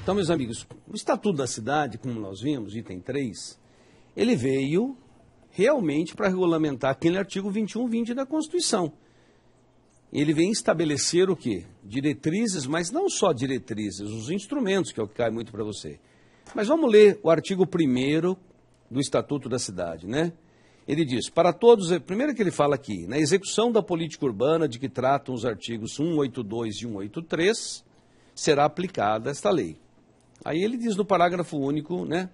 Então, meus amigos, o Estatuto da Cidade, como nós vimos, item 3, ele veio realmente para regulamentar aquele artigo 2120 da Constituição. Ele vem estabelecer o quê? Diretrizes, mas não só diretrizes, os instrumentos, que é o que cai muito para você. Mas vamos ler o artigo 1º do Estatuto da Cidade, né? Ele diz, para todos, primeiro que ele fala aqui, na execução da política urbana de que tratam os artigos 182 e 183, será aplicada esta lei. Aí ele diz no parágrafo único, né?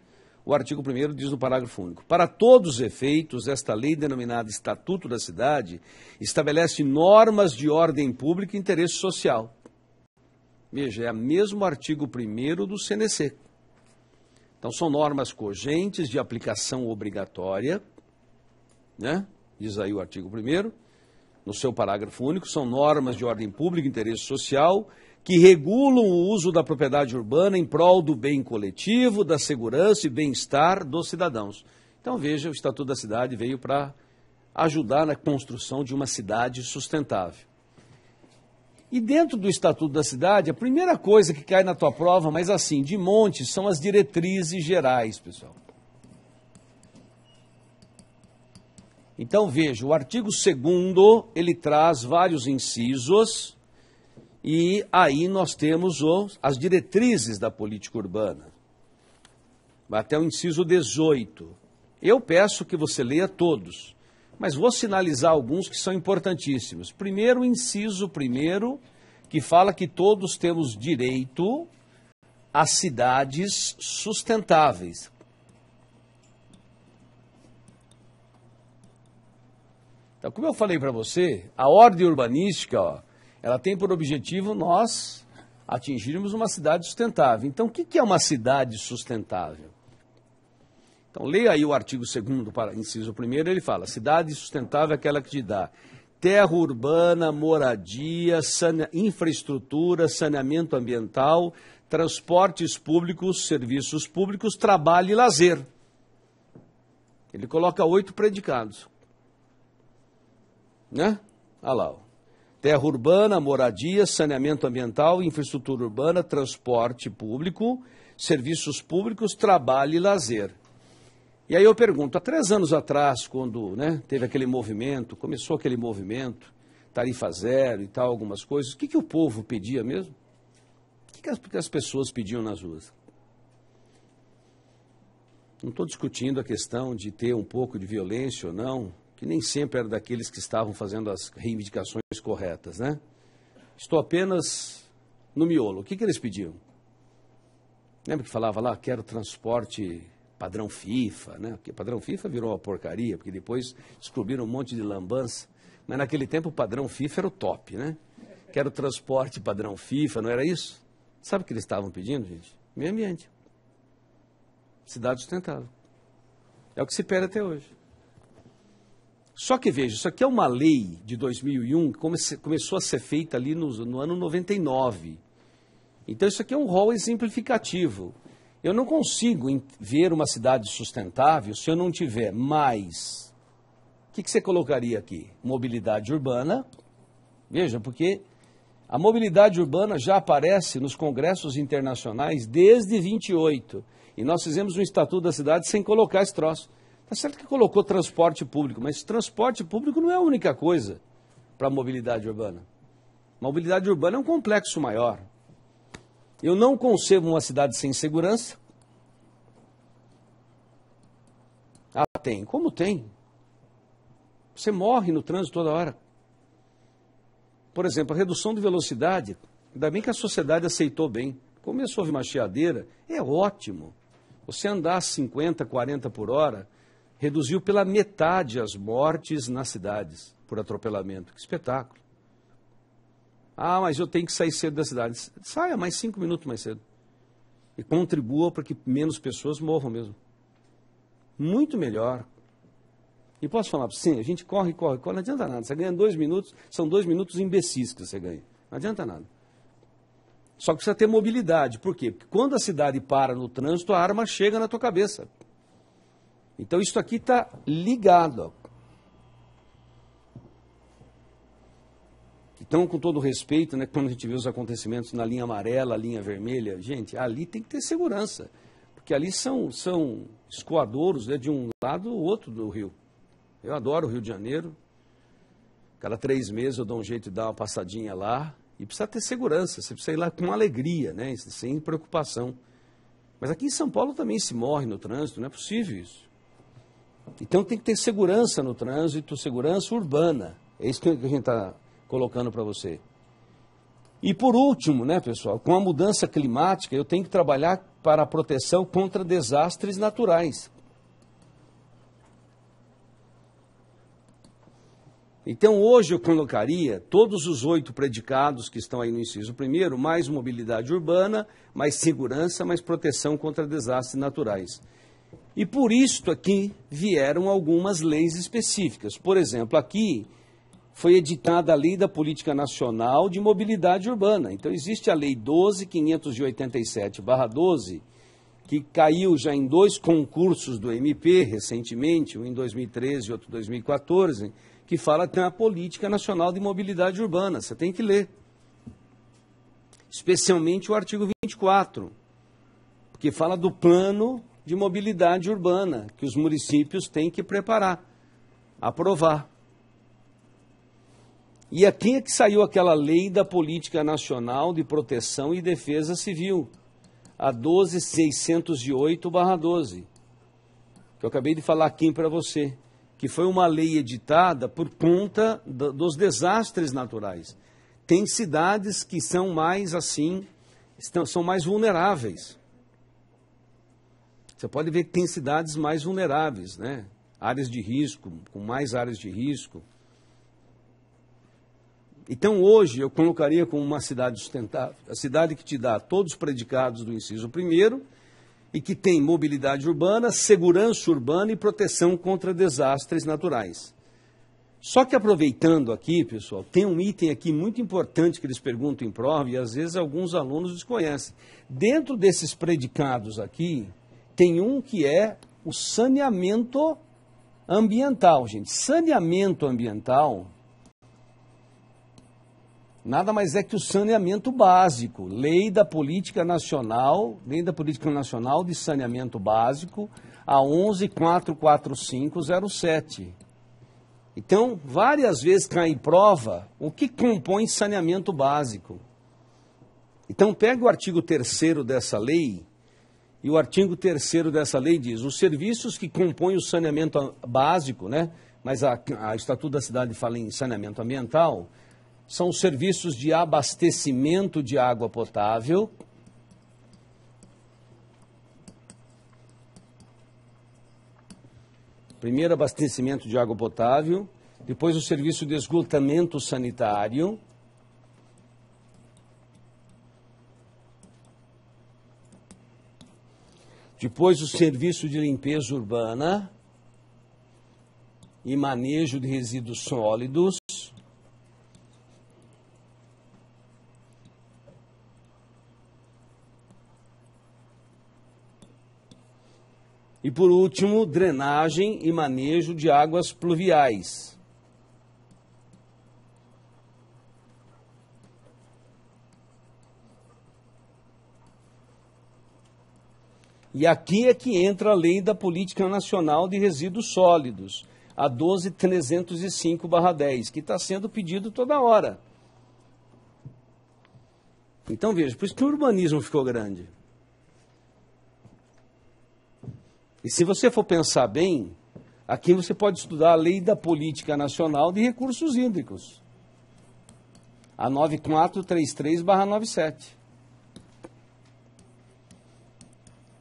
O artigo 1º diz no parágrafo único, para todos os efeitos, esta lei denominada Estatuto da Cidade estabelece normas de ordem pública e interesse social. Veja, é o mesmo artigo 1º do CNC. Então, são normas cogentes de aplicação obrigatória, né? Diz aí o artigo 1º, no seu parágrafo único, são normas de ordem pública e interesse social que regulam o uso da propriedade urbana em prol do bem coletivo, da segurança e bem-estar dos cidadãos. Então, veja, o Estatuto da Cidade veio para ajudar na construção de uma cidade sustentável. E dentro do Estatuto da Cidade, a primeira coisa que cai na tua prova, mas assim, de monte, são as diretrizes gerais, pessoal. Então, veja, o artigo 2º, ele traz vários incisos, e aí nós temos as diretrizes da política urbana. Vai até o inciso 18. Eu peço que você leia todos, mas vou sinalizar alguns que são importantíssimos. Primeiro, o inciso 1º, que fala que todos temos direito a cidades sustentáveis. Então, como eu falei para você, a ordem urbanística, ó, ela tem por objetivo nós atingirmos uma cidade sustentável. Então, o que é uma cidade sustentável? Então, leia aí o artigo 2º, inciso 1º, ele fala, cidade sustentável é aquela que te dá terra urbana, moradia, infraestrutura, saneamento ambiental, transportes públicos, serviços públicos, trabalho e lazer. Ele coloca 8 predicados. Né? Olha lá, ó. Terra urbana, moradia, saneamento ambiental, infraestrutura urbana, transporte público, serviços públicos, trabalho e lazer. E aí eu pergunto, há 3 anos atrás, quando, né, teve aquele movimento, começou aquele movimento, tarifa zero e tal, algumas coisas, o que o povo pedia mesmo? O que as pessoas pediam nas ruas? Não estou discutindo a questão de ter um pouco de violência ou não, que nem sempre era daqueles que estavam fazendo as reivindicações corretas, né? Estou apenas no miolo. O que eles pediam? Lembra que falava lá, quero transporte padrão FIFA, né? Porque padrão FIFA virou uma porcaria, porque depois descobriram um monte de lambança, mas naquele tempo o padrão FIFA era o top, né? Quero transporte padrão FIFA, não era isso? Sabe o que eles estavam pedindo, gente? Meio ambiente. Cidade sustentável. É o que se pede até hoje. Só que, veja, isso aqui é uma lei de 2001 que começou a ser feita ali no ano 99. Então, isso aqui é um rol exemplificativo. Eu não consigo ver uma cidade sustentável se eu não tiver mais... O que você colocaria aqui? Mobilidade urbana. Veja, porque a mobilidade urbana já aparece nos congressos internacionais desde 28. E nós fizemos um Estatuto da Cidade sem colocar esse troço. Está certo que colocou transporte público, mas transporte público não é a única coisa para a mobilidade urbana. Mobilidade urbana é um complexo maior. Eu não concebo uma cidade sem segurança. Ah, tem. Como tem? Você morre no trânsito toda hora. Por exemplo, a redução de velocidade, ainda bem que a sociedade aceitou bem. Começou a ouvir uma chiadeira, é ótimo. Você andar 50, 40 por hora... reduziu pela metade as mortes nas cidades por atropelamento. Que espetáculo. Ah, mas eu tenho que sair cedo da cidade. Saia mais 5 minutos mais cedo. E contribua para que menos pessoas morram mesmo. Muito melhor. E posso falar, sim, a gente corre, não adianta nada. Você ganha 2 minutos, são 2 minutos imbecis que você ganha. Não adianta nada. Só que precisa ter mobilidade. Por quê? Porque quando a cidade para no trânsito, a arma chega na tua cabeça. Então, isso aqui está ligado. Ó. Então, com todo respeito, né, quando a gente vê os acontecimentos na linha amarela, linha vermelha, gente, ali tem que ter segurança, porque ali são escoadouros, né, de um lado ou outro do rio. Eu adoro o Rio de Janeiro. Cada 3 meses eu dou um jeito de dar uma passadinha lá. E precisa ter segurança, você precisa ir lá com alegria, né, sem preocupação. Mas aqui em São Paulo também se morre no trânsito, não é possível isso. Então tem que ter segurança no trânsito, segurança urbana. É isso que a gente está colocando para você. E por último, né, pessoal, com a mudança climática, eu tenho que trabalhar para a proteção contra desastres naturais. Então, hoje eu colocaria todos os 8 predicados que estão aí no inciso primeiro, mais mobilidade urbana, mais segurança, mais proteção contra desastres naturais. E por isto aqui vieram algumas leis específicas. Por exemplo, aqui foi editada a Lei da Política Nacional de Mobilidade Urbana. Então, existe a Lei 12.587/12, que caiu já em 2 concursos do MP recentemente, um em 2013 e outro em 2014, que fala que tem a Política Nacional de Mobilidade Urbana. Você tem que ler. Especialmente o artigo 24, que fala do plano de mobilidade urbana, que os municípios têm que preparar, aprovar. E aqui é que saiu aquela Lei da Política Nacional de Proteção e Defesa Civil, a 12.608/12, que eu acabei de falar aqui para você, que foi uma lei editada por conta dos desastres naturais. Tem cidades que são mais assim, são mais vulneráveis. Você pode ver que tem cidades mais vulneráveis, né? Áreas de risco, com mais áreas de risco. Então, hoje, eu colocaria como uma cidade sustentável, a cidade que te dá todos os predicados do inciso primeiro e que tem mobilidade urbana, segurança urbana e proteção contra desastres naturais. Só que aproveitando aqui, pessoal, tem um item aqui muito importante que eles perguntam em prova e às vezes alguns alunos desconhecem. Dentro desses predicados aqui, tem um que é o saneamento ambiental, gente. Saneamento ambiental nada mais é que o saneamento básico, Lei da Política Nacional de Saneamento Básico, a 11.445/07. Então, várias vezes cai em prova o que compõe saneamento básico. Então, pega o artigo 3º dessa lei, e o artigo 3º dessa lei diz: os serviços que compõem o saneamento básico, né? Mas a Estatuto da Cidade fala em saneamento ambiental, são os serviços de abastecimento de água potável, primeiro abastecimento de água potável, depois o serviço de esgotamento sanitário, depois o serviço de limpeza urbana e manejo de resíduos sólidos, e, por último, drenagem e manejo de águas pluviais. E aqui é que entra a Lei da Política Nacional de Resíduos Sólidos, a 12.305/10, que está sendo pedido toda hora. Então, veja, por isso que o urbanismo ficou grande. E se você for pensar bem, aqui você pode estudar a Lei da Política Nacional de Recursos Hídricos, a 9433/97.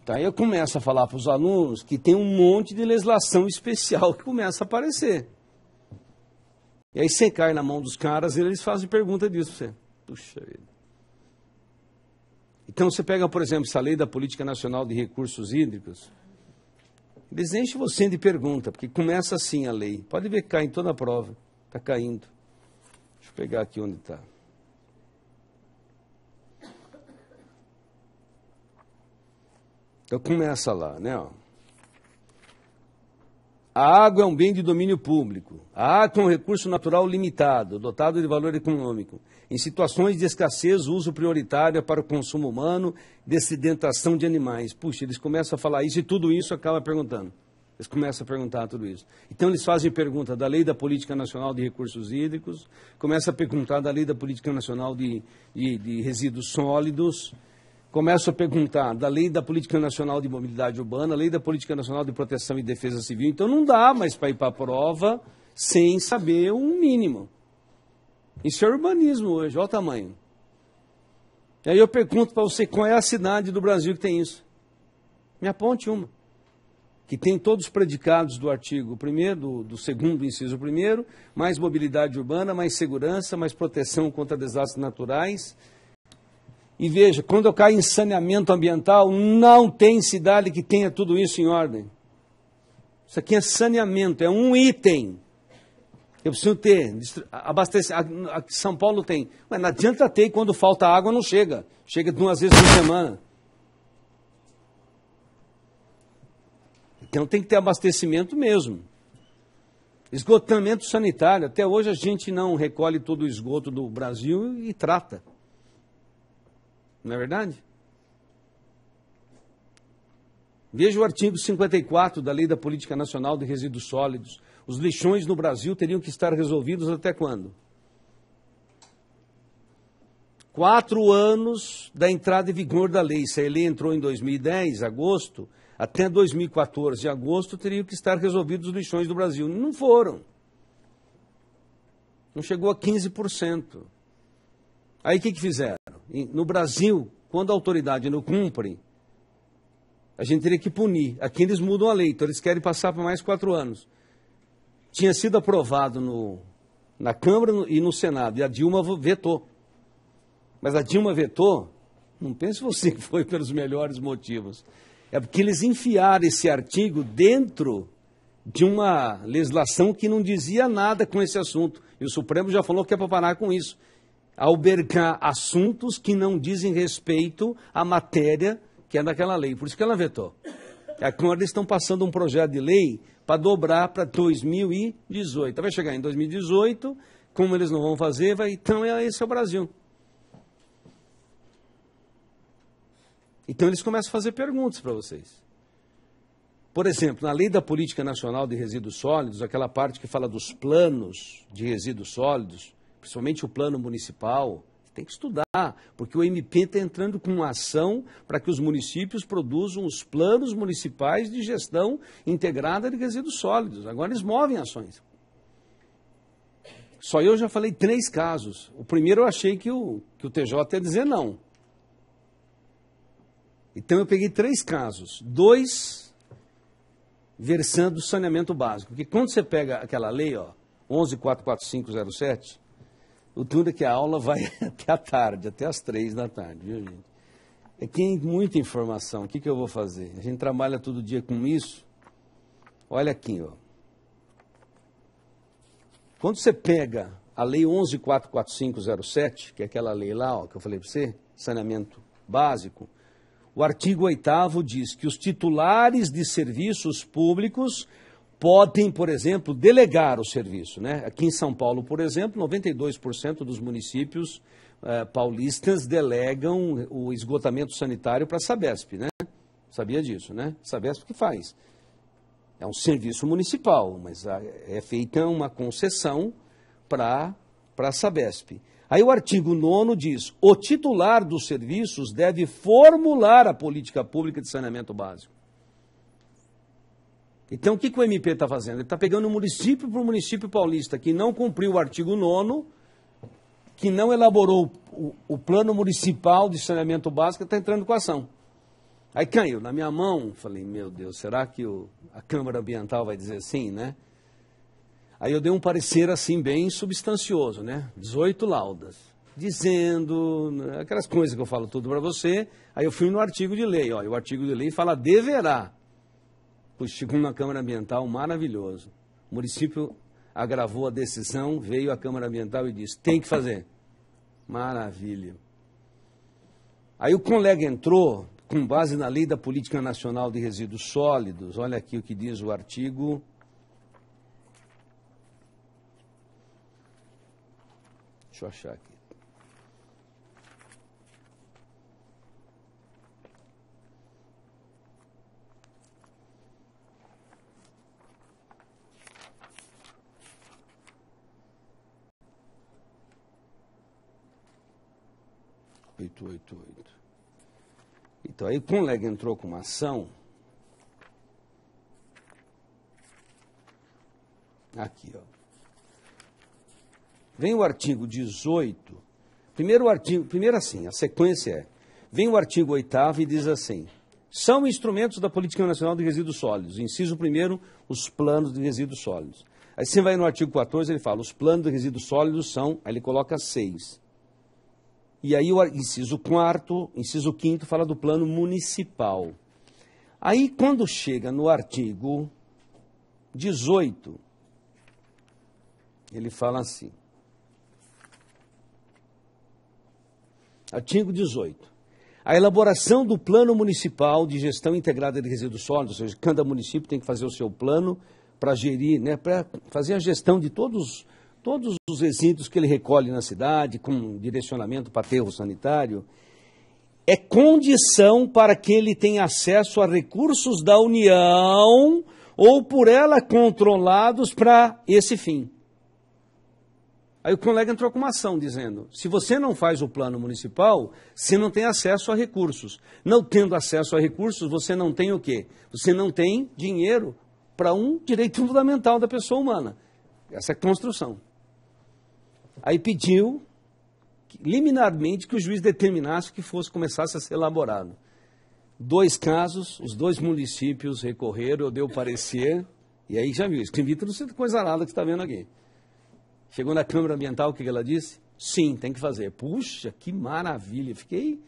Então, aí eu começo a falar para os alunos que tem um monte de legislação especial que começa a aparecer. E aí você cai na mão dos caras e eles fazem pergunta disso para você. Puxa vida. Então, você pega, por exemplo, essa Lei da Política Nacional de Recursos Hídricos, eles enchem você de pergunta, porque começa assim a lei. Pode ver que cai em toda a prova. Está caindo. Deixa eu pegar aqui onde está. Então começa lá, né? Ó. A água é um bem de domínio público. A água é um recurso natural limitado, dotado de valor econômico. Em situações de escassez, o uso prioritário é para o consumo humano, dessedentação de animais. Puxa, eles começam a falar isso e tudo isso acaba perguntando. Eles começam a perguntar tudo isso. Então, eles fazem pergunta da Lei da Política Nacional de Recursos Hídricos, começam a perguntar da Lei da Política Nacional de Resíduos Sólidos, começam a perguntar da Lei da Política Nacional de Mobilidade Urbana, Lei da Política Nacional de Proteção e Defesa Civil. Então, não dá mais para ir para a prova sem saber um mínimo. Isso é urbanismo hoje, olha o tamanho. E aí eu pergunto para você, qual é a cidade do Brasil que tem isso? Me aponte uma. Que tem todos os predicados do artigo 1º, do 2º, inciso 1º, mais mobilidade urbana, mais segurança, mais proteção contra desastres naturais. E veja, quando eu caio em saneamento ambiental, não tem cidade que tenha tudo isso em ordem. Isso aqui é saneamento, é um item. Eu preciso ter, abastecer. São Paulo tem. Mas não adianta ter, quando falta água não chega. Chega 2 vezes por semana. Então tem que ter abastecimento mesmo. Esgotamento sanitário. Até hoje a gente não recolhe todo o esgoto do Brasil e trata. Não é verdade? Veja o artigo 54 da Lei da Política Nacional de Resíduos Sólidos. Os lixões no Brasil teriam que estar resolvidos até quando? 4 anos da entrada em vigor da lei. Se a lei entrou em 2010, agosto, até 2014, agosto, teriam que estar resolvidos os lixões do Brasil. Não foram. Não chegou a 15%. Aí o que fizeram? No Brasil, quando a autoridade não cumpre, a gente teria que punir. Aqui eles mudam a lei, então eles querem passar por mais 4 anos. Tinha sido aprovado na Câmara e no Senado, e a Dilma vetou. Mas a Dilma vetou, não pense você que foi pelos melhores motivos. É porque eles enfiaram esse artigo dentro de uma legislação que não dizia nada com esse assunto. E o Supremo já falou que é para parar com isso. Albergar assuntos que não dizem respeito à matéria que é daquela lei. Por isso que ela vetou. Agora eles estão passando um projeto de lei para dobrar para 2018. Vai chegar em 2018, como eles não vão fazer, então esse é o Brasil. Então eles começam a fazer perguntas para vocês. Por exemplo, na Lei da Política Nacional de Resíduos Sólidos, aquela parte que fala dos planos de resíduos sólidos, principalmente o plano municipal, tem que estudar, porque o MP está entrando com uma ação para que os municípios produzam os planos municipais de gestão integrada de resíduos sólidos. Agora eles movem ações. Só eu já falei 3 casos. O primeiro eu achei que o TJ ia dizer não. Então eu peguei 3 casos. 2 versando saneamento básico. Porque quando você pega aquela lei, 11.44507, o duro é que a aula vai até a tarde, até as 3 da tarde, viu, gente? É que tem muita informação. O que eu vou fazer? A gente trabalha todo dia com isso. Olha aqui, Quando você pega a lei 11.44507, que é aquela lei lá, que eu falei para você, saneamento básico, o artigo 8º diz que os titulares de serviços públicos podem, por exemplo, delegar o serviço, né? Aqui em São Paulo, por exemplo, 92% dos municípios paulistas delegam o esgotamento sanitário para a Sabesp, né? Sabia disso, né? Sabesp que faz. É um serviço municipal, mas é feita uma concessão para a Sabesp. Aí o artigo 9º diz: o titular dos serviços deve formular a política pública de saneamento básico. Então, o que o MP está fazendo? Ele está pegando o município por município paulista que não cumpriu o artigo 9º, que não elaborou o plano municipal de saneamento básico, está entrando com a ação. Aí caiu na minha mão, falei, meu Deus, será que a Câmara Ambiental vai dizer sim, né? Aí eu dei um parecer assim bem substancioso, né? 18 laudas, dizendo aquelas coisas que eu falo tudo para você. Aí eu fui no artigo de lei, e o artigo de lei fala deverá. Puxa, chegou na Câmara Ambiental, maravilhoso. O município agravou a decisão, veio a Câmara Ambiental e disse, tem que fazer. Maravilha. Aí o colega entrou, com base na Lei da Política Nacional de Resíduos Sólidos, olha aqui o que diz o artigo Deixa eu achar aqui. Então, aí o CONLEG entrou com uma ação. Aqui, ó. Vem o artigo 18. Primeiro assim, a sequência é. Vem o artigo 8º e diz assim: são instrumentos da Política Nacional de Resíduos Sólidos. Inciso 1º, os planos de resíduos sólidos. Aí você vai no artigo 14, ele fala, os planos de resíduos sólidos são, aí ele coloca 6. E aí o inciso 5º fala do plano municipal. Aí quando chega no artigo 18, ele fala assim. Artigo 18. A elaboração do plano municipal de gestão integrada de resíduos sólidos, ou seja, cada município tem que fazer o seu plano para gerir, né, para fazer a gestão de todos os resíduos que ele recolhe na cidade, com direcionamento para aterro sanitário, é condição para que ele tenha acesso a recursos da União ou por ela controlados para esse fim. Aí o CONLEG entrou com uma ação dizendo, se você não faz o plano municipal, você não tem acesso a recursos. Não tendo acesso a recursos, você não tem o quê? Você não tem dinheiro para um direito fundamental da pessoa humana. Essa é a construção. Aí pediu, liminarmente, que o juiz determinasse que começasse a ser elaborado. 2 casos, os 2 municípios recorreram, eu dei o parecer, e aí já viu, escrevi tudo isso coisa arada que você está vendo aqui. Chegou na Câmara Ambiental, o que ela disse? Sim, tem que fazer. Puxa, que maravilha, fiquei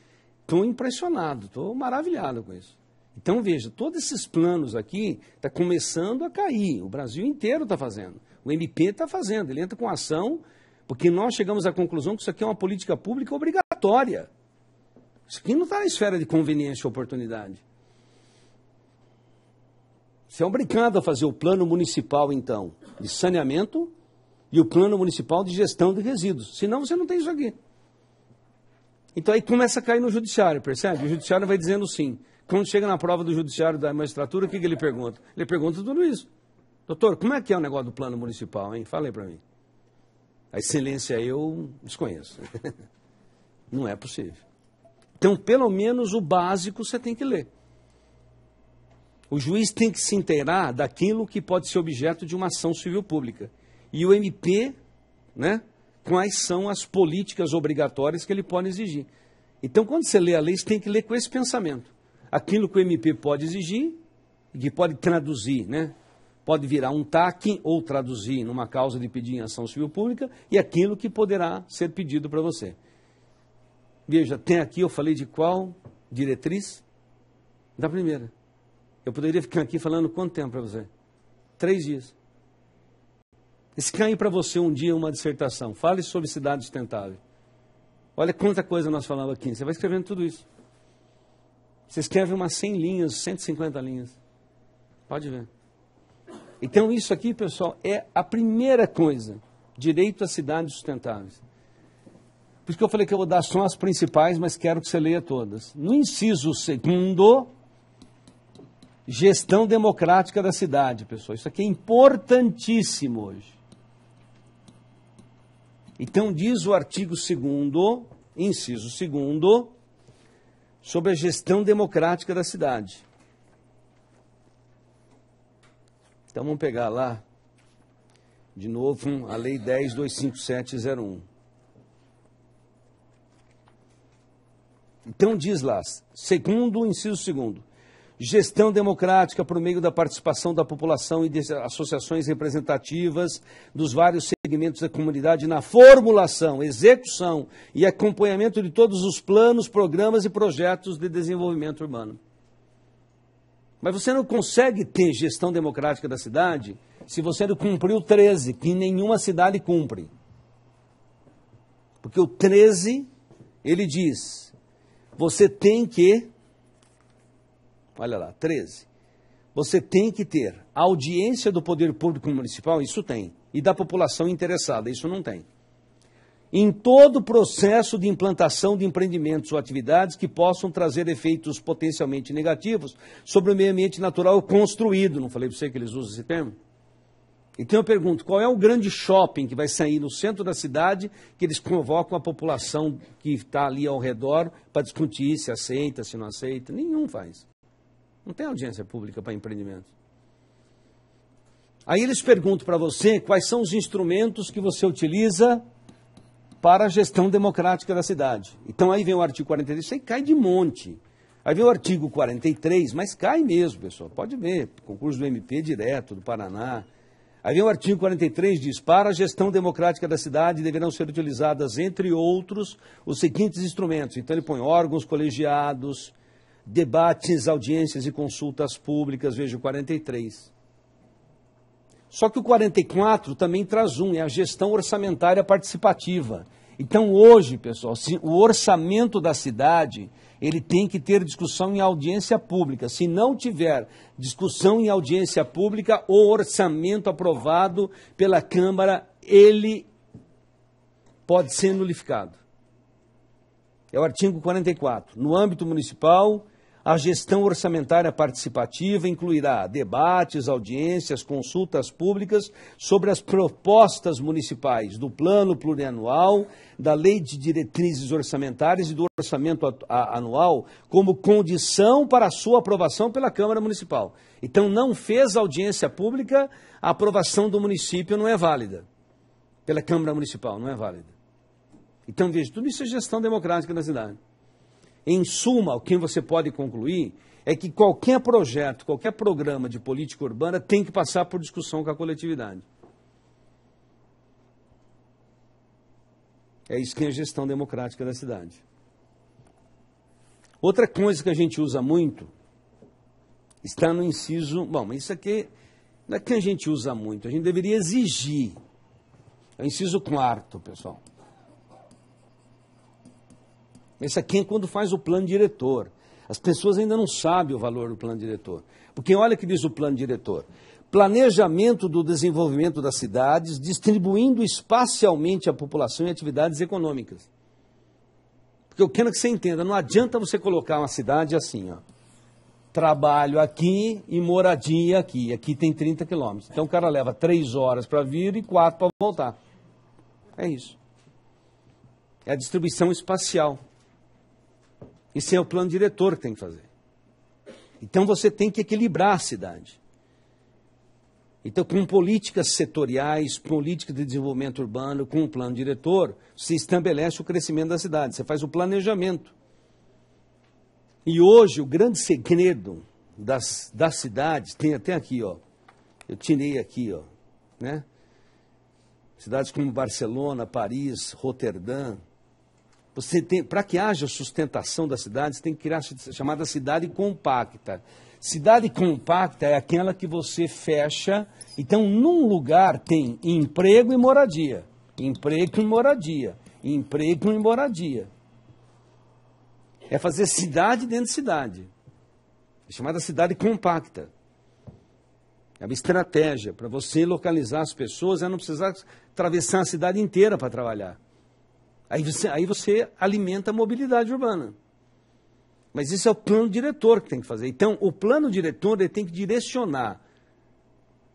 tão impressionado, estou maravilhado com isso. Então veja, todos esses planos aqui estão começando a cair, o Brasil inteiro está fazendo, o MP está fazendo, ele entra com ação, porque nós chegamos à conclusão que isso aqui é uma política pública obrigatória. Isso aqui não está na esfera de conveniência e oportunidade. Você é obrigado a fazer o plano municipal, então, de saneamento e o plano municipal de gestão de resíduos. Senão você não tem isso aqui. Então aí começa a cair no judiciário, percebe? O judiciário vai dizendo sim. Quando chega na prova do judiciário da magistratura, o que ele pergunta? Ele pergunta tudo isso. Doutor, como é que é o negócio do plano municipal, hein? Fala aí para mim. A excelência eu desconheço. Não é possível. Então, pelo menos o básico você tem que ler. O juiz tem que se inteirar daquilo que pode ser objeto de uma ação civil pública. E o MP, né, quais são as políticas obrigatórias que ele pode exigir. Então, quando você lê a lei, você tem que ler com esse pensamento. Aquilo que o MP pode exigir, e que pode traduzir, né? Pode virar um TAC ou traduzir numa causa de pedir em ação civil pública, e aquilo que poderá ser pedido para você. Veja, tem aqui, eu falei de qual diretriz? Da primeira. Eu poderia ficar aqui falando quanto tempo para você? 3 dias. E se cair para você um dia uma dissertação, fale sobre cidade sustentável. Olha quanta coisa nós falamos aqui. Você vai escrevendo tudo isso. Você escreve umas 100 linhas, 150 linhas. Pode ver. Então isso aqui, pessoal, é a primeira coisa. Direito a cidades sustentáveis. Por isso que eu falei que eu vou dar só as principais, mas quero que você leia todas. No inciso 2º, gestão democrática da cidade, pessoal. Isso aqui é importantíssimo hoje. Então diz o artigo 2º, inciso 2º, sobre a gestão democrática da cidade. Então vamos pegar lá, de novo, a Lei 10.257/01. Então diz lá, inciso 2º, gestão democrática por meio da participação da população e de associações representativas dos vários segmentos da comunidade na formulação, execução e acompanhamento de todos os planos, programas e projetos de desenvolvimento urbano. Mas você não consegue ter gestão democrática da cidade se você não cumprir o 13, que nenhuma cidade cumpre. Porque o 13, ele diz, você tem que, olha lá, 13, você tem que ter audiência do poder público municipal, isso tem, e da população interessada, isso não tem. em todo o processo de implantação de empreendimentos ou atividades que possam trazer efeitos potencialmente negativos sobre o meio ambiente natural construído. Não falei para você que eles usam esse termo? Então eu pergunto, qual é o grande shopping que vai sair no centro da cidade que eles convocam a população que está ali ao redor para discutir se aceita, se não aceita? Nenhum faz. Não tem audiência pública para empreendimento. Aí eles perguntam para você quais são os instrumentos que você utiliza para a gestão democrática da cidade. Então aí vem o artigo 43, isso aí cai de monte. Aí vem o artigo 43, mas cai mesmo, pessoal. Pode ver, concurso do MP direto, do Paraná. Aí vem o artigo 43, diz, para a gestão democrática da cidade deverão ser utilizadas, entre outros, os seguintes instrumentos. Então ele põe órgãos colegiados, debates, audiências e consultas públicas, veja o 43. Só que o 44 também traz é a gestão orçamentária participativa. Então hoje, pessoal, o orçamento da cidade, ele tem que ter discussão em audiência pública. Se não tiver discussão em audiência pública, o orçamento aprovado pela Câmara, ele pode ser nulificado. É o artigo 44. No âmbito municipal, a gestão orçamentária participativa incluirá debates, audiências, consultas públicas sobre as propostas municipais do plano plurianual, da lei de diretrizes orçamentárias e do orçamento anual como condição para a sua aprovação pela Câmara Municipal. Então, não fez audiência pública, a aprovação do município não é válida. Pela Câmara Municipal, não é válida. Então, veja, tudo isso é gestão democrática da cidade. Em suma, o que você pode concluir é que qualquer projeto, qualquer programa de política urbana tem que passar por discussão com a coletividade. É isso que é a gestão democrática da cidade. Outra coisa que a gente usa muito está no inciso... Bom, mas isso aqui não é que a gente usa muito, a gente deveria exigir. É o inciso 4º, pessoal. Esse aqui é quando faz o plano diretor. As pessoas ainda não sabem o valor do plano diretor. Porque olha o que diz o plano diretor. Planejamento do desenvolvimento das cidades, distribuindo espacialmente a população em atividades econômicas. Porque eu quero que você entenda, não adianta você colocar uma cidade assim, ó. Trabalho aqui e moradia aqui. Aqui tem 30 quilômetros. Então o cara leva 3 horas para vir e 4 para voltar. É isso. É a distribuição espacial. Isso é o plano diretor que tem que fazer. Então você tem que equilibrar a cidade. Então, com políticas setoriais, políticas de desenvolvimento urbano, com um plano diretor, se estabelece o crescimento da cidade, você faz o planejamento. E hoje, o grande segredo das cidades, tem até aqui, ó, eu tirei aqui, ó, né? Cidades como Barcelona, Paris, Roterdã. Você tem, para que haja sustentação da cidade, você tem que criar a chamada cidade compacta. Cidade compacta é aquela que você fecha. Então, num lugar tem emprego e moradia. Emprego e moradia. Emprego e moradia. É fazer cidade dentro de cidade. É chamada cidade compacta. É uma estratégia para você localizar as pessoas e não precisar atravessar a cidade inteira para trabalhar. Aí você alimenta a mobilidade urbana. Mas isso é o plano diretor que tem que fazer. Então, o plano diretor ele tem que direcionar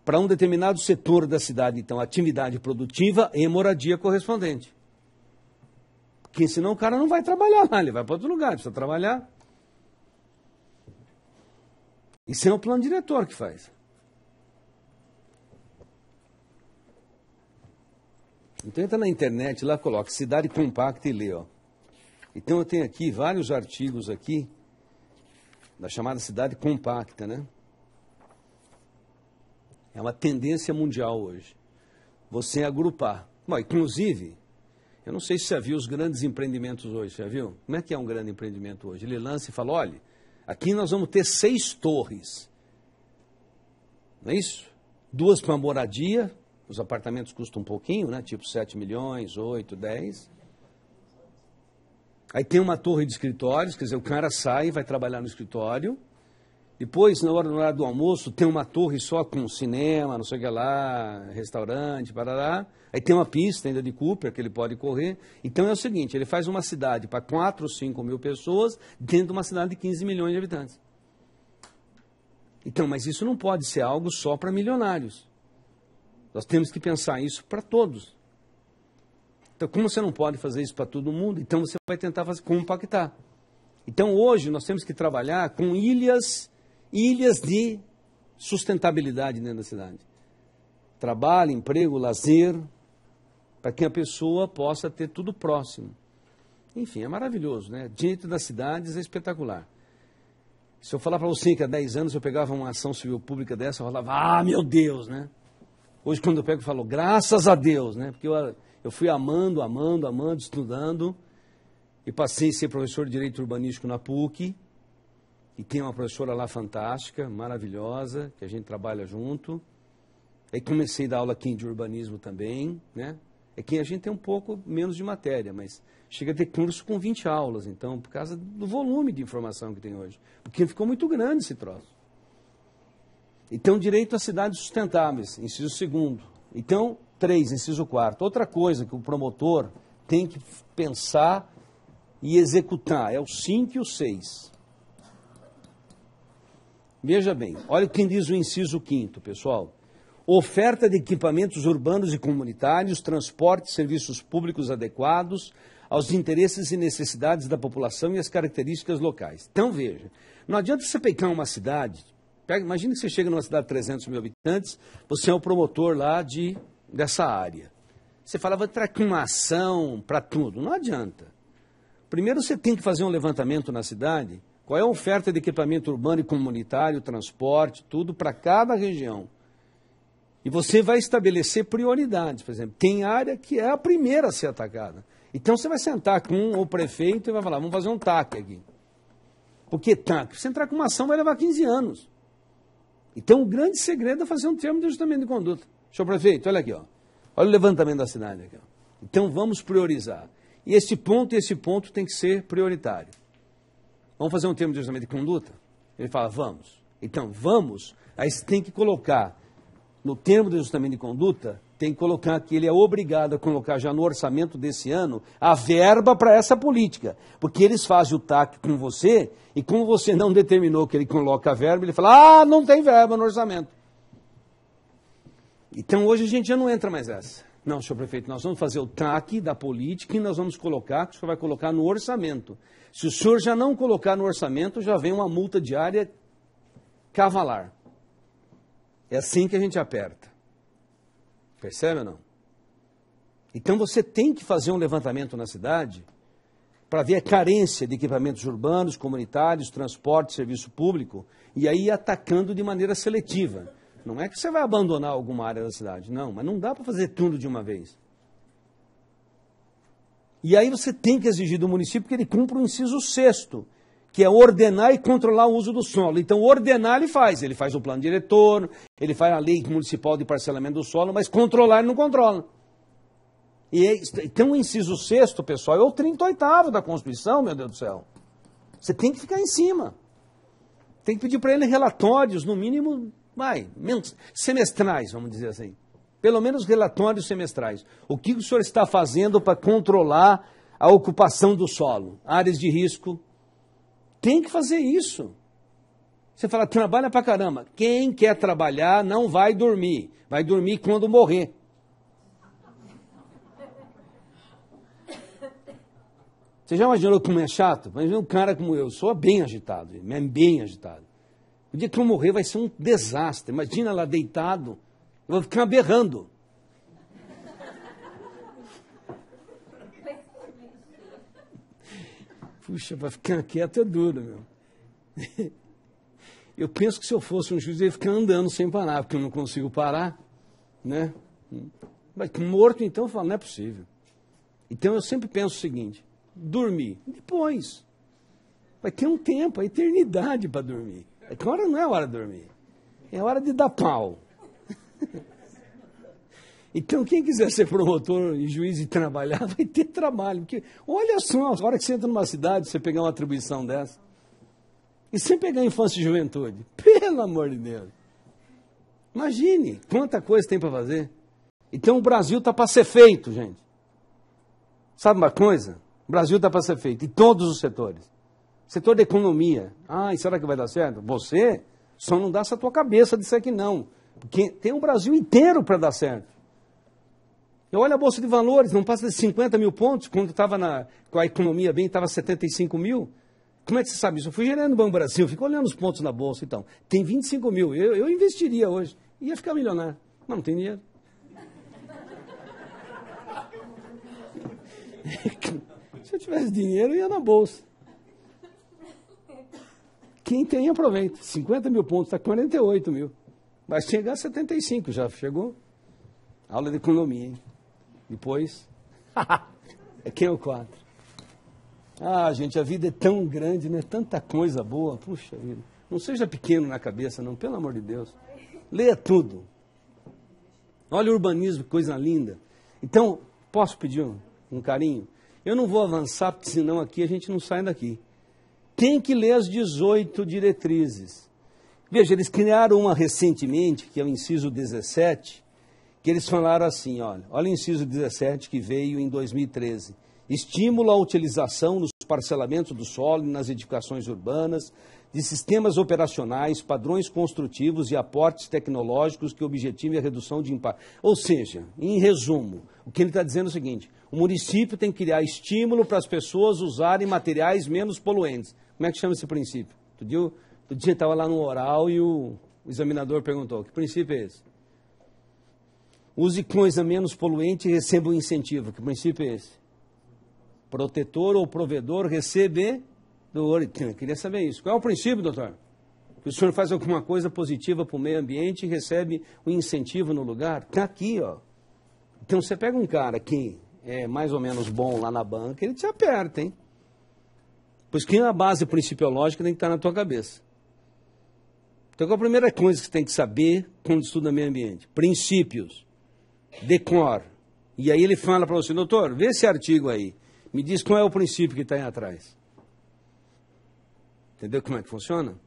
para um determinado setor da cidade, então, atividade produtiva e moradia correspondente. Porque senão o cara não vai trabalhar lá, ele vai para outro lugar, precisa trabalhar. Isso é o plano diretor que faz. Então entra na internet, lá coloca cidade compacta e lê, ó. Então eu tenho aqui vários artigos aqui da chamada cidade compacta, né? É uma tendência mundial hoje. Você agrupar. Bom, inclusive, eu não sei se você viu os grandes empreendimentos hoje, já viu? Como é que é um grande empreendimento hoje? Ele lança e fala, olha, aqui nós vamos ter 6 torres. Não é isso? 2 para moradia. Os apartamentos custam um pouquinho, né? Tipo 7 milhões, 8, 10. Aí tem uma torre de escritórios, quer dizer, o cara sai, vai trabalhar no escritório, Depois, na hora do almoço, tem uma torre só com cinema, não sei o que lá, restaurante, parará. Aí tem uma pista ainda de Cooper que ele pode correr. Então é o seguinte, ele faz uma cidade para 4 ou 5 mil pessoas dentro de uma cidade de 15 milhões de habitantes. Então, mas isso não pode ser algo só para milionários. Nós temos que pensar isso para todos. Então, como você não pode fazer isso para todo mundo, então você vai tentar fazer compactar. Então, hoje, nós temos que trabalhar com ilhas de sustentabilidade dentro da cidade. Trabalho, emprego, lazer, para que a pessoa possa ter tudo próximo. Enfim, é maravilhoso, né? Dentro das cidades é espetacular. Se eu falar para você que há 10 anos eu pegava uma ação civil pública dessa, eu falava, ah, meu Deus, né? Hoje, quando eu pego, eu falo, graças a Deus, né? Porque eu fui amando, estudando, e passei a ser professor de Direito Urbanístico na PUC, e tem uma professora lá fantástica, maravilhosa, que a gente trabalha junto. Aí comecei a dar aula aqui de urbanismo também, né? É que a gente tem um pouco menos de matéria, mas chega a ter curso com 20 aulas, então, por causa do volume de informação que tem hoje. Porque ficou muito grande esse troço. Então, direito às cidades sustentáveis, inciso 2º. Então, 3, inciso 4º. Outra coisa que o promotor tem que pensar e executar é o 5 e o 6. Veja bem, olha quem diz o inciso 5º, pessoal. Oferta de equipamentos urbanos e comunitários, transporte e serviços públicos adequados aos interesses e necessidades da população e às características locais. Então, veja, não adianta você pegar uma cidade, imagina que você chega numa cidade de 300 mil habitantes, você é o promotor lá dessa área. Você fala, vou entrar com uma ação para tudo. Não adianta. Primeiro você tem que fazer um levantamento na cidade, qual é a oferta de equipamento urbano e comunitário, transporte, tudo para cada região. E você vai estabelecer prioridades, por exemplo. Tem área que é a primeira a ser atacada. Então você vai sentar com o prefeito e vai falar, vamos fazer um TAC aqui. Por que TAC? Se entrar com uma ação vai levar 15 anos. Então o grande segredo é fazer um termo de ajustamento de conduta. Senhor prefeito, olha aqui, ó. Olha o levantamento da cidade aqui, ó. Então vamos priorizar. E esse ponto tem que ser prioritário. Vamos fazer um termo de ajustamento de conduta? Ele fala, vamos. Então vamos, aí você tem que colocar no termo de ajustamento de conduta, tem que colocar que ele é obrigado a colocar já no orçamento desse ano a verba para essa política. Porque eles fazem o TAC com você e como você não determinou que ele coloca a verba, ele fala, ah, não tem verba no orçamento. Então hoje a gente já não entra mais nessa. Não, senhor prefeito, nós vamos fazer o TAC da política e nós vamos colocar, que o senhor vai colocar no orçamento. Se o senhor já não colocar no orçamento, já vem uma multa diária cavalar. É assim que a gente aperta. Percebe ou não? Então você tem que fazer um levantamento na cidade para ver a carência de equipamentos urbanos, comunitários, transporte, serviço público, e aí ir atacando de maneira seletiva. Não é que você vai abandonar alguma área da cidade, não, mas não dá para fazer tudo de uma vez. E aí você tem que exigir do município que ele cumpra o inciso 6º, que é ordenar e controlar o uso do solo. Então, ordenar ele faz o plano diretor, ele faz a lei municipal de parcelamento do solo, mas controlar ele não controla. Então, o inciso 6º, pessoal, é o 38º da Constituição, meu Deus do céu. Você tem que ficar em cima. Tem que pedir para ele relatórios, no mínimo, semestrais, vamos dizer assim. Pelo menos relatórios semestrais. O que o senhor está fazendo para controlar a ocupação do solo? Áreas de risco. Tem que fazer isso. Você fala, trabalha pra caramba. Quem quer trabalhar não vai dormir. Vai dormir quando morrer. Você já imaginou como é chato? Imagina um cara como eu sou bem agitado. Bem agitado. O dia que eu morrer vai ser um desastre. Imagina lá deitado. Eu vou ficar berrando. Puxa, para ficar quieto é duro, meu. Eu penso que se eu fosse um juiz, eu ia ficar andando sem parar, porque eu não consigo parar, né? Mas morto, então, eu falo, não é possível. Então, eu sempre penso o seguinte, dormir. Depois, vai ter um tempo, a eternidade para dormir. Agora não é hora de dormir, é hora de dar pau. Então, quem quiser ser promotor e juiz e trabalhar, vai ter trabalho. Porque, olha só, a hora que você entra numa cidade, você pegar uma atribuição dessa. E sem pegar infância e juventude. Pelo amor de Deus. Imagine quanta coisa tem para fazer. Então o Brasil está para ser feito, gente. Sabe uma coisa? O Brasil está para ser feito, em todos os setores. Setor da economia. Ah, e será que vai dar certo? Você só não dá essa tua cabeça de ser que não. Porque tem um Brasil inteiro para dar certo. Eu olho a Bolsa de Valores, não passa de 50 mil pontos, quando estava com a economia bem, estava 75 mil. Como é que você sabe isso? Eu fui gerente do Banco Brasil, fico olhando os pontos na Bolsa, então. Tem 25 mil, eu investiria hoje, ia ficar milionário, mas não tem dinheiro. Se eu tivesse dinheiro, eu ia na Bolsa. Quem tem, aproveita. 50 mil pontos, está 48 mil. Vai chegar a 75, já chegou. Aula de economia, hein? Depois, quem é o 4? Ah, gente, a vida é tão grande, né? Tanta coisa boa, puxa vida. Não seja pequeno na cabeça, não, pelo amor de Deus. Leia tudo. Olha o urbanismo, que coisa linda. Então, posso pedir um carinho? Eu não vou avançar, porque senão aqui a gente não sai daqui. Tem que ler as 18 diretrizes. Veja, eles criaram uma recentemente, que é o inciso 17, que eles falaram assim, olha o inciso 17 que veio em 2013. Estímulo à utilização nos parcelamentos do solo e nas edificações urbanas de sistemas operacionais, padrões construtivos e aportes tecnológicos que objetivem a redução de impacto. Ou seja, em resumo, o que ele está dizendo é o seguinte, o município tem que criar estímulo para as pessoas usarem materiais menos poluentes. Como é que chama esse princípio? Outro dia estava lá no oral e o examinador perguntou, que princípio é esse? Use coisa menos poluente e receba um incentivo. Que princípio é esse? Protetor ou provedor recebedor. Eu queria saber isso. Qual é o princípio, doutor? Que o senhor faz alguma coisa positiva para o meio ambiente e recebe um incentivo no lugar? Está aqui, ó. Então você pega um cara que é mais ou menos bom lá na banca, ele te aperta, hein? Pois que a base principiológica tem que estar na tua cabeça. Então qual a primeira coisa que você tem que saber quando estuda meio ambiente? Princípios. Decor. E aí ele fala para você, doutor, vê esse artigo aí, me diz qual é o princípio que está aí atrás. Entendeu como é que funciona?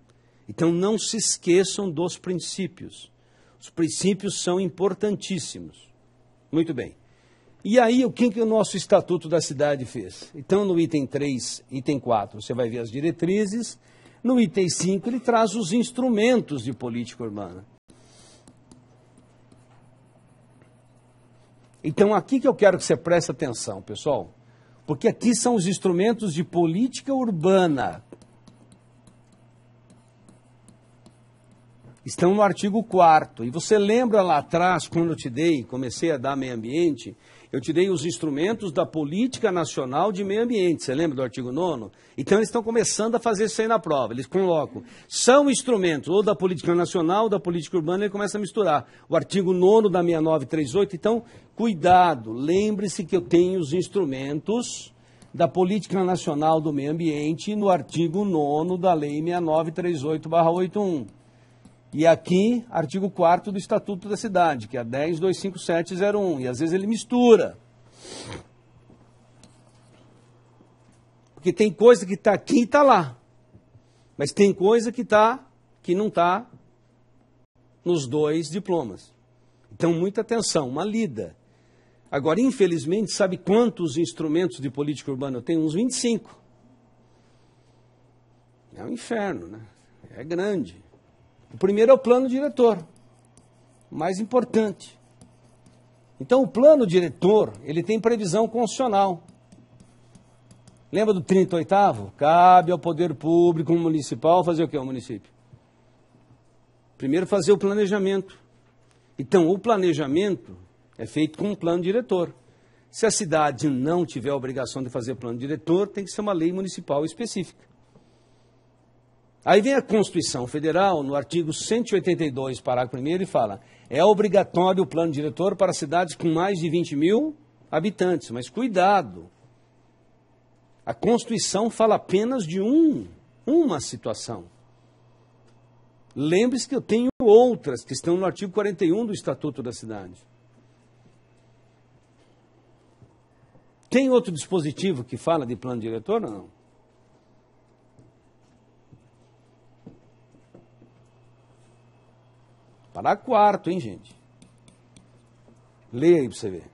Então não se esqueçam dos princípios. Os princípios são importantíssimos. Muito bem. E aí o que o nosso Estatuto da Cidade fez? Então no item 3, item 4, você vai ver as diretrizes. No item 5 ele traz os instrumentos de política urbana. Então, aqui que eu quero que você preste atenção, pessoal, porque aqui são os instrumentos de política urbana. Estão no artigo 4º. E você lembra lá atrás, quando eu comecei a dar meio ambiente, eu te dei os instrumentos da Política Nacional de Meio Ambiente. Você lembra do artigo 9º? Então, eles estão começando a fazer isso aí na prova. Eles colocam, são instrumentos ou da Política Nacional ou da Política Urbana, ele começa a misturar. O artigo 9º da 6938, então, cuidado, lembre-se que eu tenho os instrumentos da Política Nacional do Meio Ambiente no artigo 9º da Lei 6938/81. E aqui, artigo 4º do Estatuto da Cidade, que é 10.257.01. E às vezes ele mistura. Porque tem coisa que está aqui e está lá. Mas tem coisa que não está nos dois diplomas. Então, muita atenção, uma lida. Agora, infelizmente, sabe quantos instrumentos de política urbana eu tenho? Uns 25. É um inferno, né? É grande. O primeiro é o plano diretor, mais importante. Então, o plano diretor, ele tem previsão constitucional. Lembra do 38º? Cabe ao poder público municipal fazer o que ao município? Primeiro, fazer o planejamento. Então, o planejamento é feito com um plano diretor. Se a cidade não tiver a obrigação de fazer plano diretor, tem que ser uma lei municipal específica. Aí vem a Constituição Federal, no artigo 182, parágrafo 1º, e fala, é obrigatório o plano diretor para cidades com mais de 20 mil habitantes. Mas cuidado, a Constituição fala apenas de uma situação. Lembre-se que eu tenho outras que estão no artigo 41 do Estatuto da Cidade. Tem outro dispositivo que fala de plano diretor ou não? Parágrafo 4º, hein, gente? Leia aí para você ver.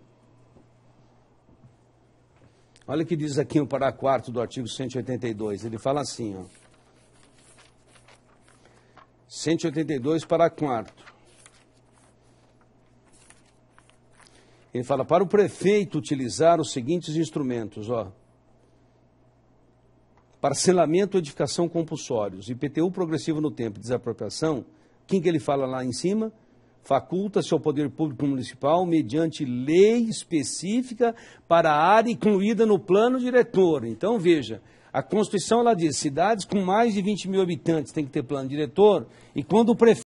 Olha o que diz aqui no parágrafo 4º do artigo 182. Ele fala assim, ó. 182, parágrafo 4º. Ele fala, para o prefeito utilizar os seguintes instrumentos, ó. Parcelamento ou edificação compulsórios, IPTU progressivo no tempo, desapropriação, quem que ele fala lá em cima? Faculta-se ao poder público municipal, mediante lei específica para a área incluída no plano diretor. Então, veja, a Constituição ela diz, cidades com mais de 20 mil habitantes tem que ter plano diretor, e quando o prefeito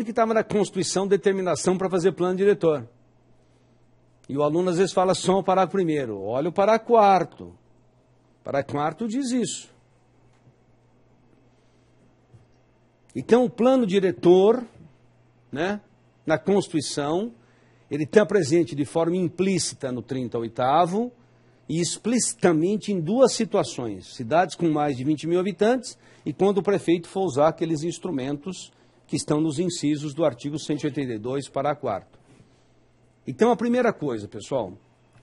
que estava na Constituição determinação para fazer plano diretor. E o aluno às vezes fala só o parágrafo 1º. Olha o parágrafo 4º. O parágrafo 4º diz isso. Então o plano diretor, né, na Constituição, ele está presente de forma implícita no 38º e explicitamente em duas situações. Cidades com mais de 20 mil habitantes e quando o prefeito for usar aqueles instrumentos que estão nos incisos do artigo 182, parágrafo 4º. Então, a primeira coisa, pessoal,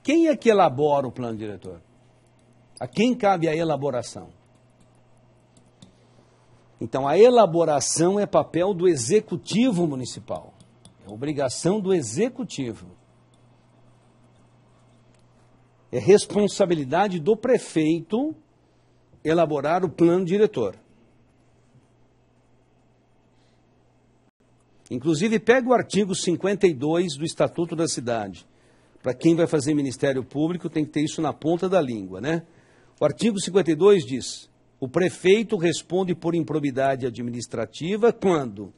quem é que elabora o plano diretor? A quem cabe a elaboração? Então, a elaboração é papel do executivo municipal. É obrigação do executivo. É responsabilidade do prefeito elaborar o plano diretor. Inclusive, pega o artigo 52 do Estatuto da Cidade. Para quem vai fazer Ministério Público, tem que ter isso na ponta da língua, né? O artigo 52 diz, o prefeito responde por improbidade administrativa quando?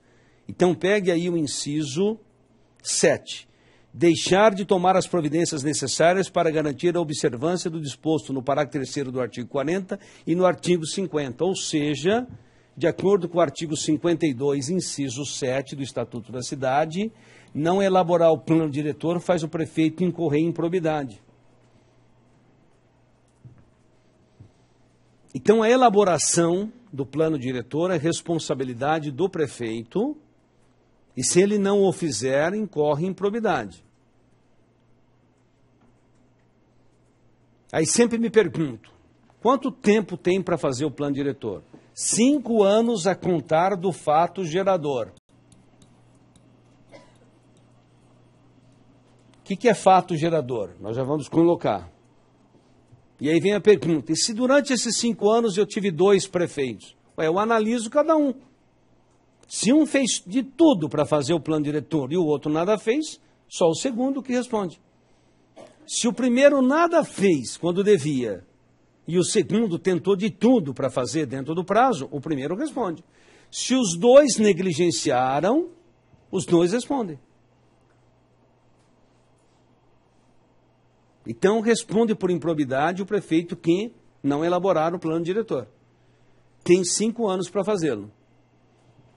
Então, pegue aí o inciso 7. Deixar de tomar as providências necessárias para garantir a observância do disposto no parágrafo 3º do artigo 40 e no artigo 50, ou seja, de acordo com o artigo 52, inciso 7 do Estatuto da Cidade, não elaborar o plano diretor faz o prefeito incorrer em improbidade. Então, a elaboração do plano diretor é responsabilidade do prefeito e, se ele não o fizer, incorre em improbidade. Aí sempre me pergunto, quanto tempo tem para fazer o plano diretor? 5 anos a contar do fato gerador. O que é fato gerador? Nós já vamos colocar. E aí vem a pergunta, e se durante esses 5 anos eu tive 2 prefeitos? Ué, eu analiso cada um. Se um fez de tudo para fazer o plano diretor e o outro nada fez, só o segundo que responde. Se o primeiro nada fez quando devia, e o segundo tentou de tudo para fazer dentro do prazo, o primeiro responde. Se os 2 negligenciaram, os 2 respondem. Então, responde por improbidade o prefeito que não elaborar o plano diretor. Tem 5 anos para fazê-lo.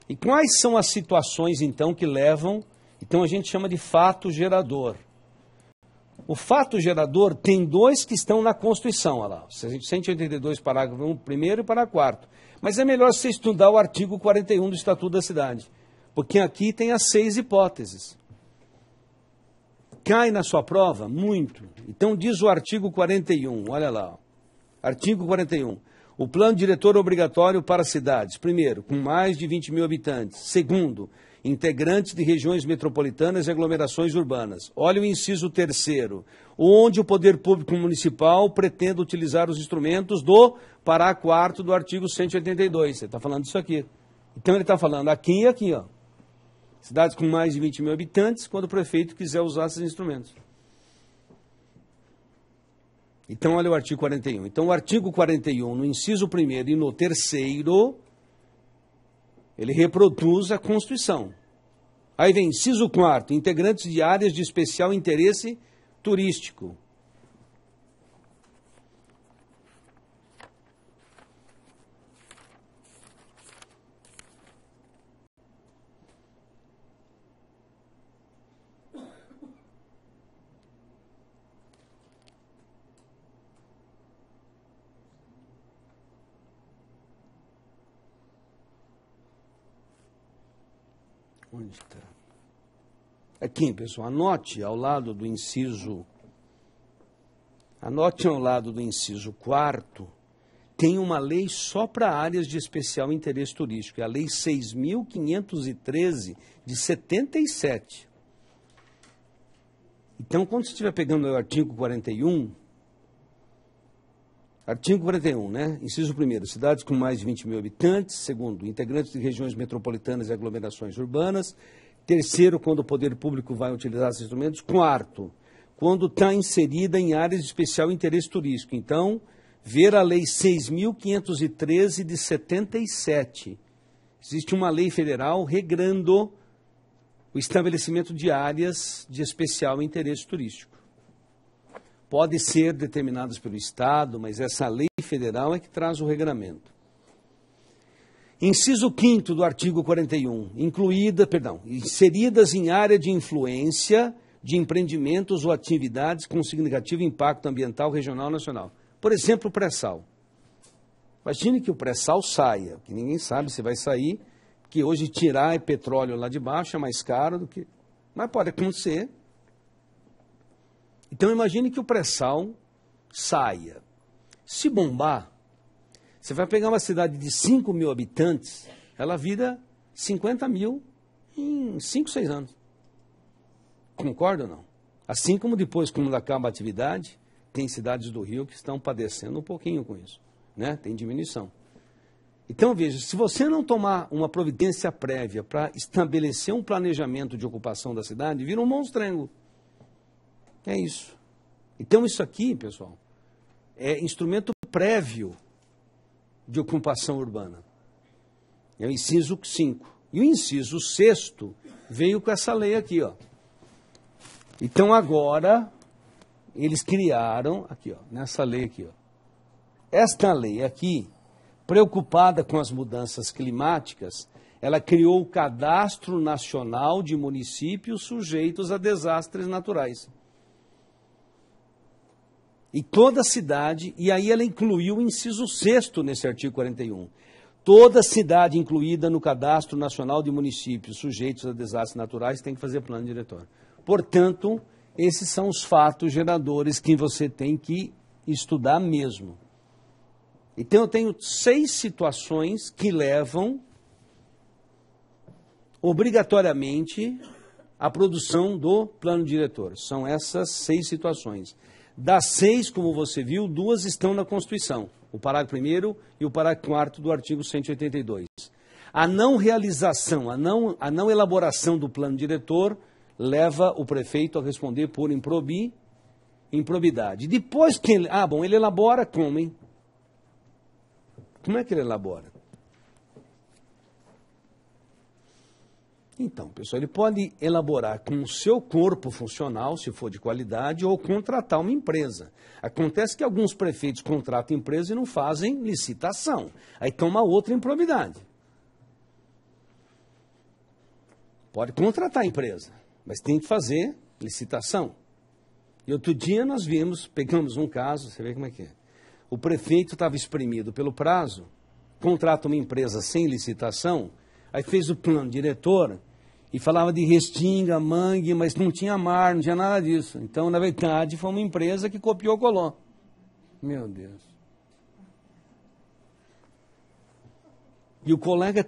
E quais são as situações, então, que levam... Então, a gente chama de fato gerador. O fato gerador tem 2 que estão na Constituição, olha lá, 182, parágrafo 1º e parágrafo 4º. Mas é melhor você estudar o artigo 41 do Estatuto da Cidade, porque aqui tem as 6 hipóteses. Cai na sua prova? Muito. Então diz o artigo 41, olha lá. Ó. Artigo 41. O plano diretor obrigatório para cidades. Primeiro, com mais de 20 mil habitantes. Segundo, integrantes de regiões metropolitanas e aglomerações urbanas. Olha o inciso 3º. Onde o poder público municipal pretende utilizar os instrumentos do parágrafo 4º do artigo 182. Você está falando disso aqui. Então ele está falando aqui e aqui, ó. Cidades com mais de 20 mil habitantes, quando o prefeito quiser usar esses instrumentos. Então, olha o artigo 41. Então, o artigo 41, no inciso 1º e no 3º, ele reproduz a Constituição. Aí vem inciso 4º, integrantes de áreas de especial interesse turístico. Onde está? Aqui, pessoal, anote ao lado do inciso 4º, tem uma lei só para áreas de especial interesse turístico, é a Lei 6.513 de 77. Então, quando você estiver pegando o artigo 41, né? Inciso 1º, cidades com mais de 20 mil habitantes. 2º, integrantes de regiões metropolitanas e aglomerações urbanas. 3º, quando o poder público vai utilizar esses instrumentos. 4º, quando está inserida em áreas de especial interesse turístico. Então, ver a Lei 6.513 de 77. Existe uma lei federal regrando o estabelecimento de áreas de especial interesse turístico. Pode ser determinadas pelo Estado, mas essa lei federal é que traz o regramento. Inciso 5º do artigo 41, inseridas em área de influência de empreendimentos ou atividades com significativo impacto ambiental, regional ou nacional. Por exemplo, o pré-sal. Imagine que o pré-sal saia, que ninguém sabe se vai sair, que hoje tirar petróleo lá de baixo é mais caro do que... Mas pode acontecer. Então imagine que o pré-sal saia. Se bombar, você vai pegar uma cidade de 5 mil habitantes, ela vira 50 mil em 5, 6 anos. Concorda ou não? Assim como depois, quando acaba a atividade, tem cidades do Rio que estão padecendo um pouquinho com isso, né? Tem diminuição. Então, veja, se você não tomar uma providência prévia para estabelecer um planejamento de ocupação da cidade, vira um monstrengo. É isso. Então, isso aqui, pessoal, é instrumento prévio de ocupação urbana. É o inciso 5. E o inciso 6º veio com essa lei aqui, ó. Então, agora, eles criaram, aqui, ó, nessa lei aqui, ó. Esta lei aqui, preocupada com as mudanças climáticas, ela criou o Cadastro Nacional de Municípios Sujeitos a Desastres Naturais. E toda cidade, e aí ela incluiu o inciso 6º nesse artigo 41. Toda cidade incluída no Cadastro Nacional de Municípios Sujeitos a Desastres Naturais tem que fazer plano diretor. Portanto, esses são os fatos geradores que você tem que estudar mesmo. Então, eu tenho 6 situações que levam obrigatoriamente à produção do plano diretor. São essas 6 situações. Das 6, como você viu, 2 estão na Constituição, o parágrafo 1º e o parágrafo 4º do artigo 182. A não realização, a não elaboração do plano diretor leva o prefeito a responder por improbidade. Depois que ele... ele elabora como, hein? Como é que ele elabora? Então, pessoal, ele pode elaborar com o seu corpo funcional, se for de qualidade, ou contratar uma empresa. Acontece que alguns prefeitos contratam empresa e não fazem licitação. Aí toma outra improbidade. Pode contratar a empresa, mas tem que fazer licitação. E outro dia nós pegamos um caso, você vê como é que é. O prefeito estava espremido pelo prazo, contrata uma empresa sem licitação, aí fez o plano diretor e falava de restinga, mangue, mas não tinha mar, não tinha nada disso. Então, na verdade, foi uma empresa que copiou, colou. Meu Deus. E o colega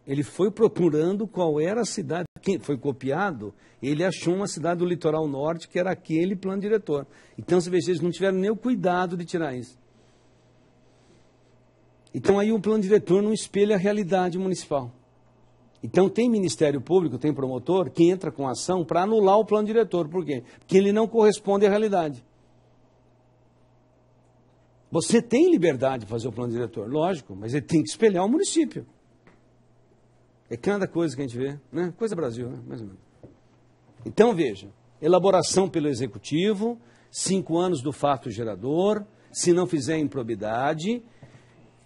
ele foi procurando qual era a cidade que foi copiado, ele achou uma cidade do litoral norte que era aquele plano diretor. Então, você vê, eles não tiveram nem o cuidado de tirar isso. Então, aí o plano diretor não espelha a realidade municipal. Então, tem Ministério Público, tem promotor que entra com ação para anular o plano diretor. Por quê? Porque ele não corresponde à realidade. Você tem liberdade de fazer o plano diretor, lógico, mas ele tem que espelhar o município. É cada coisa que a gente vê, né? Coisa Brasil, né? Mais ou menos. Então, veja, elaboração pelo Executivo, 5 anos do fato gerador, se não fizer improbidade,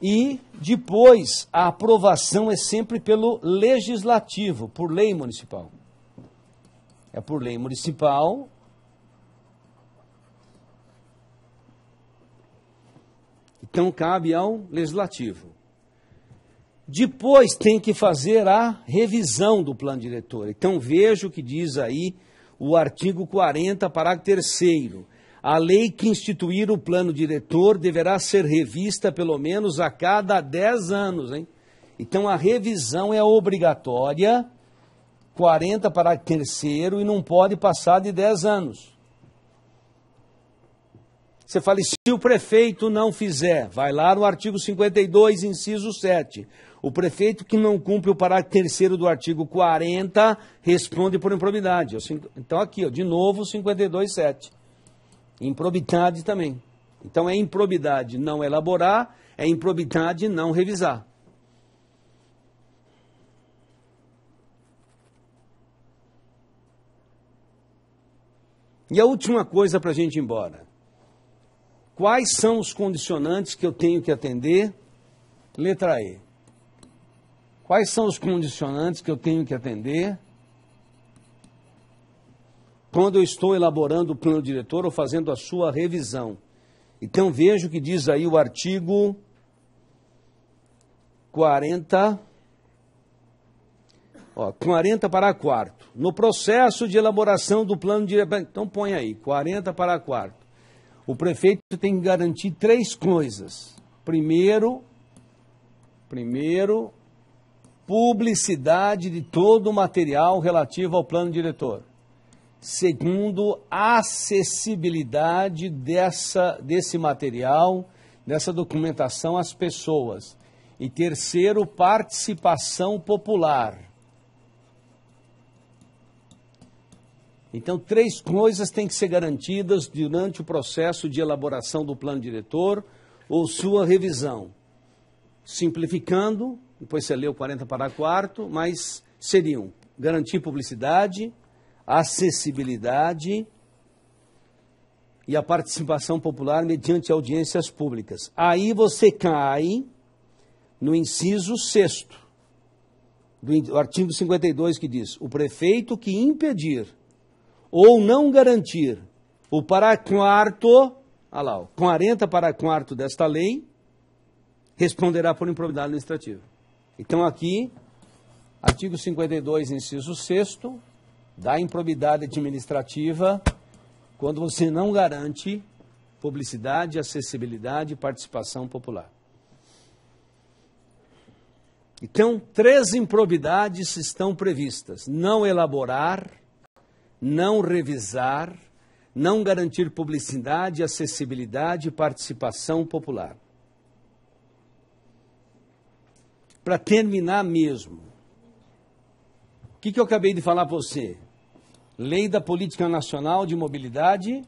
e depois a aprovação é sempre pelo Legislativo, por lei municipal. É por lei municipal. Então, cabe ao Legislativo. Depois tem que fazer a revisão do plano diretor. Então veja o que diz aí o artigo 40, parágrafo 3º. A lei que instituir o plano diretor deverá ser revista pelo menos a cada 10 anos, hein? Então a revisão é obrigatória, 40, parágrafo 3º, e não pode passar de 10 anos. Você fala, e se o prefeito não fizer? Vai lá no artigo 52, inciso 7. O prefeito que não cumpre o parágrafo 3º do artigo 40 responde por improbidade. Então aqui, ó, de novo, 52.7. Improbidade também. Então é improbidade não elaborar, é improbidade não revisar. E a última coisa para a gente ir embora. Quais são os condicionantes que eu tenho que atender? Letra E. Quais são os condicionantes que eu tenho que atender quando eu estou elaborando o plano diretor ou fazendo a sua revisão? Então veja o que diz aí o artigo 40, 40 parágrafo 4º. No processo de elaboração do plano diretor, então põe aí, 40 parágrafo 4º. O prefeito tem que garantir 3 coisas. Primeiro, publicidade de todo o material relativo ao plano diretor. Segundo, acessibilidade desse material, dessa documentação às pessoas. E terceiro, participação popular. Então, 3 coisas têm que ser garantidas durante o processo de elaboração do plano diretor ou sua revisão. Simplificando, depois você lê o 40 parágrafo 4º, mas seriam garantir publicidade, acessibilidade e a participação popular mediante audiências públicas. Aí você cai no inciso 6º do artigo 52, que diz: o prefeito que impedir ou não garantir o parágrafo 4º, olha lá, o 40 parágrafo 4º desta lei, responderá por improbidade administrativa. Então aqui, artigo 52, inciso 6º, da improbidade administrativa, quando você não garante publicidade, acessibilidade e participação popular. Então, 3 improbidades estão previstas: não elaborar, não revisar, não garantir publicidade, acessibilidade e participação popular. Para terminar mesmo, o que eu acabei de falar para você? Lei da Política Nacional de Mobilidade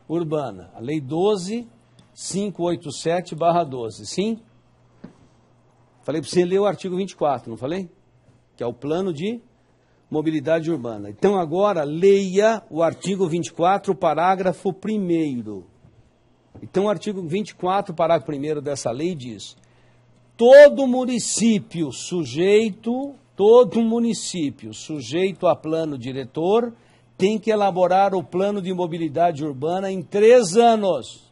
Urbana, a Lei 12.587/12, sim? Falei para você ler o artigo 24, não falei? Que é o Plano de Mobilidade Urbana. Então agora leia o artigo 24, parágrafo 1º. Então o artigo 24, parágrafo 1º dessa lei diz: todo município sujeito a plano diretor tem que elaborar o plano de mobilidade urbana em 3 anos.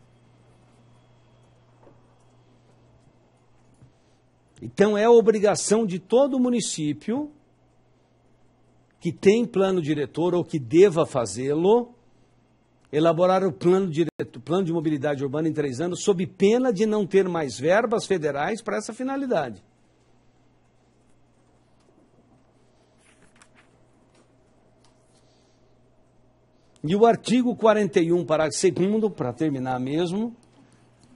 Então é obrigação de todo município que tem plano diretor ou que deva fazê-lo, elaborar o plano de mobilidade urbana em 3 anos, sob pena de não ter mais verbas federais para essa finalidade. E o artigo 41, parágrafo 2º, para terminar mesmo,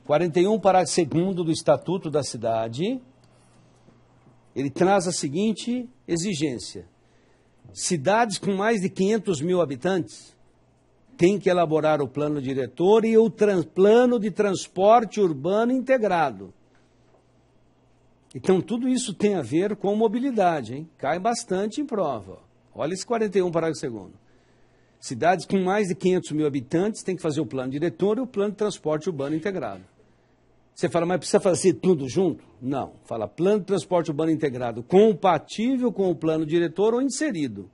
41, parágrafo 2º do Estatuto da Cidade, ele traz a seguinte exigência: cidades com mais de 500 mil habitantes têm que elaborar o plano diretor e o plano de transporte urbano integrado. Então, tudo isso tem a ver com mobilidade, hein? Cai bastante em prova. Olha esse 41, parágrafo 2º. Cidades com mais de 500 mil habitantes têm que fazer o plano diretor e o plano de transporte urbano integrado. Você fala, mas precisa fazer tudo junto? Não. Fala plano de transporte urbano integrado compatível com o plano diretor ou inserido.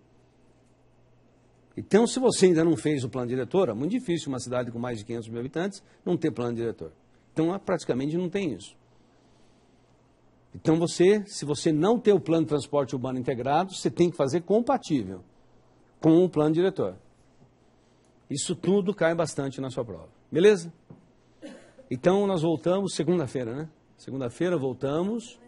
Então, se você ainda não fez o plano diretor, é muito difícil uma cidade com mais de 500 mil habitantes não ter plano diretor. Então, praticamente não tem isso. Então se você não ter o plano de transporte urbano integrado, você tem que fazer compatível com o plano diretor. Isso tudo cai bastante na sua prova. Beleza? Então nós voltamos segunda-feira, né? Segunda-feira voltamos.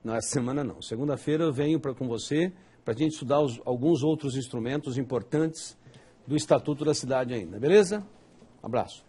Não, essa semana não. Segunda-feira eu venho com você para a gente estudar alguns outros instrumentos importantes do Estatuto da Cidade ainda. Beleza? Abraço.